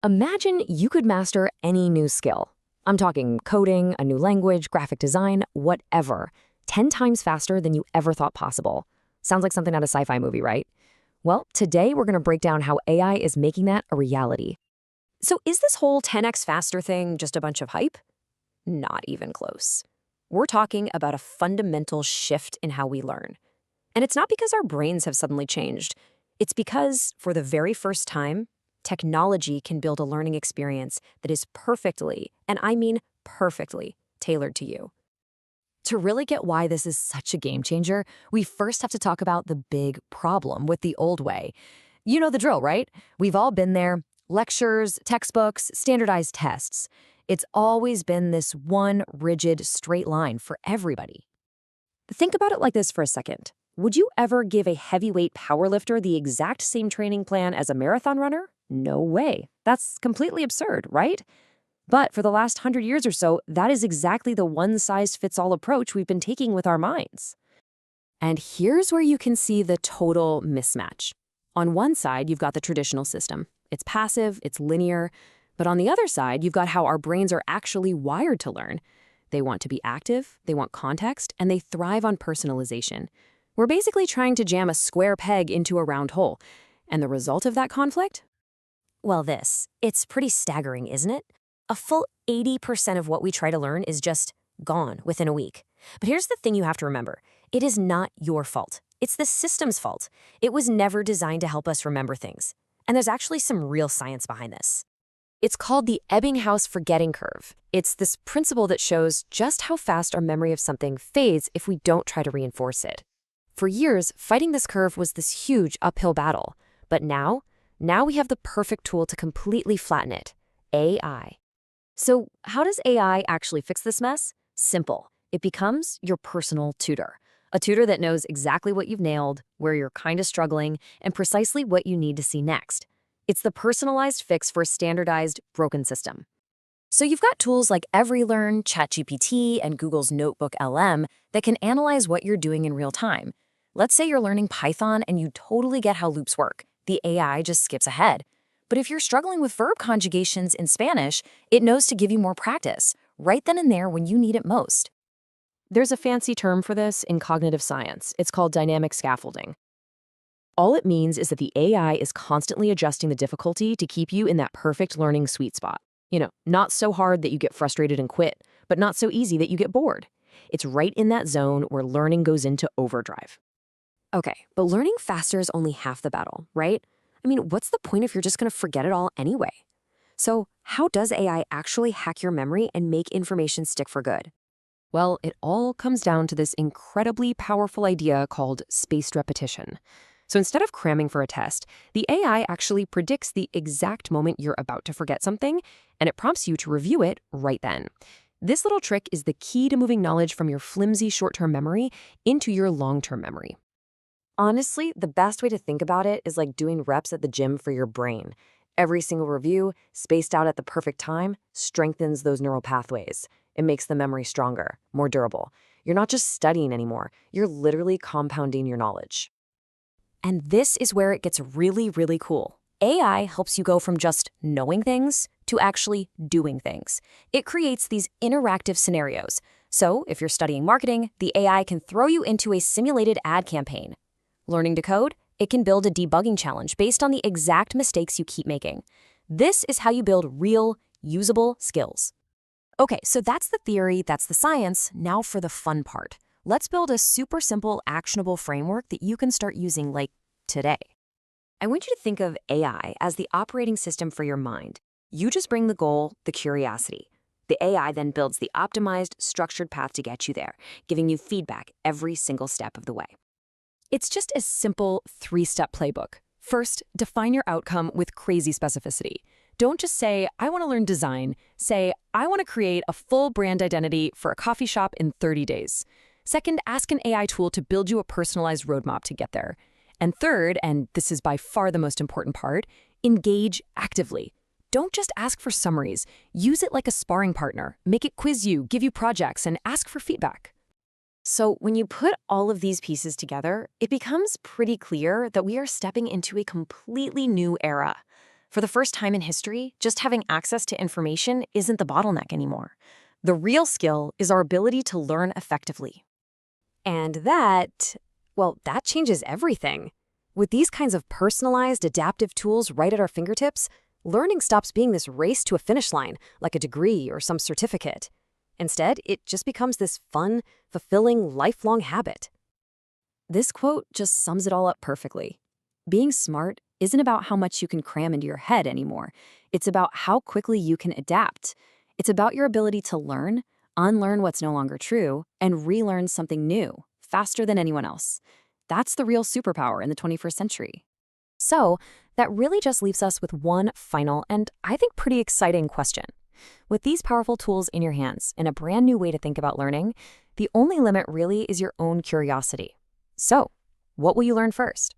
Imagine you could master any new skill. I'm talking coding, a new language, graphic design, whatever, 10 times faster than you ever thought possible. Sounds like something out of a sci-fi movie, right? Well, today we're going to break down how AI is making that a reality. So is this whole 10x faster thing just a bunch of hype? Not even close. We're talking about a fundamental shift in how we learn. And it's not because our brains have suddenly changed. It's because, for the very first time, technology can build a learning experience that is perfectly, and I mean perfectly, tailored to you. To really get why this is such a game changer, we first have to talk about the big problem with the old way. You know the drill, right? We've all been there. Lectures, textbooks, standardized tests. It's always been this one rigid, straight line for everybody. Think about it like this for a second. Would you ever give a heavyweight powerlifter the exact same training plan as a marathon runner? No way. That's completely absurd, right? But for the last 100 years or so, that is exactly the one-size-fits-all approach we've been taking with our minds. And here's where you can see the total mismatch. On one side, you've got the traditional system. It's passive, it's linear. But on the other side, you've got how our brains are actually wired to learn. They want to be active, they want context, and they thrive on personalization. We're basically trying to jam a square peg into a round hole. And the result of that conflict? Well, it's pretty staggering, isn't it? A full 80% of what we try to learn is just gone within a week. But here's the thing you have to remember. It is not your fault. It's the system's fault. It was never designed to help us remember things. And there's actually some real science behind this. It's called the Ebbinghaus forgetting curve. It's this principle that shows just how fast our memory of something fades if we don't try to reinforce it. For years, fighting this curve was this huge uphill battle. But now we have the perfect tool to completely flatten it: AI. So how does AI actually fix this mess? Simple. It becomes your personal tutor. A tutor that knows exactly what you've nailed, where you're kind of struggling, and precisely what you need to see next. It's the personalized fix for a standardized, broken system. So you've got tools like EveryLearn, ChatGPT, and Google's Notebook LM that can analyze what you're doing in real time. Let's say you're learning Python and you totally get how loops work. The AI just skips ahead. But if you're struggling with verb conjugations in Spanish, it knows to give you more practice, right then and there when you need it most. There's a fancy term for this in cognitive science. It's called dynamic scaffolding. All it means is that the AI is constantly adjusting the difficulty to keep you in that perfect learning sweet spot. Not so hard that you get frustrated and quit, but not so easy that you get bored. It's right in that zone where learning goes into overdrive. Okay, but learning faster is only half the battle, right? I mean, what's the point if you're just going to forget it all anyway? So how does AI actually hack your memory and make information stick for good? Well, it all comes down to this incredibly powerful idea called spaced repetition. So instead of cramming for a test, the AI actually predicts the exact moment you're about to forget something, and it prompts you to review it right then. This little trick is the key to moving knowledge from your flimsy short-term memory into your long-term memory. Honestly, the best way to think about it is like doing reps at the gym for your brain. Every single review, spaced out at the perfect time, strengthens those neural pathways. It makes the memory stronger, more durable. You're not just studying anymore, you're literally compounding your knowledge. And this is where it gets really, really cool. AI helps you go from just knowing things to actually doing things. It creates these interactive scenarios. So if you're studying marketing, the AI can throw you into a simulated ad campaign. Learning to code? It can build a debugging challenge based on the exact mistakes you keep making. This is how you build real, usable skills. Okay, so that's the theory, that's the science. Now for the fun part. Let's build a super simple, actionable framework that you can start using like today. I want you to think of AI as the operating system for your mind. You just bring the goal, the curiosity. The AI then builds the optimized, structured path to get you there, giving you feedback every single step of the way. It's just a simple 3-step playbook. First, define your outcome with crazy specificity. Don't just say, I want to learn design. Say, I want to create a full brand identity for a coffee shop in 30 days. Second, ask an AI tool to build you a personalized roadmap to get there. And third, and this is by far the most important part, engage actively. Don't just ask for summaries. Use it like a sparring partner. Make it quiz you, give you projects, and ask for feedback. So when you put all of these pieces together, it becomes pretty clear that we are stepping into a completely new era. For the first time in history, just having access to information isn't the bottleneck anymore. The real skill is our ability to learn effectively. And that changes everything. With these kinds of personalized, adaptive tools right at our fingertips, learning stops being this race to a finish line, like a degree or some certificate. Instead, it just becomes this fun, fulfilling, lifelong habit. This quote just sums it all up perfectly. Being smart isn't about how much you can cram into your head anymore. It's about how quickly you can adapt. It's about your ability to learn, unlearn what's no longer true, and relearn something new, faster than anyone else. That's the real superpower in the 21st century. So, that really just leaves us with one final and I think pretty exciting question. With these powerful tools in your hands and a brand new way to think about learning, the only limit really is your own curiosity. So, what will you learn first?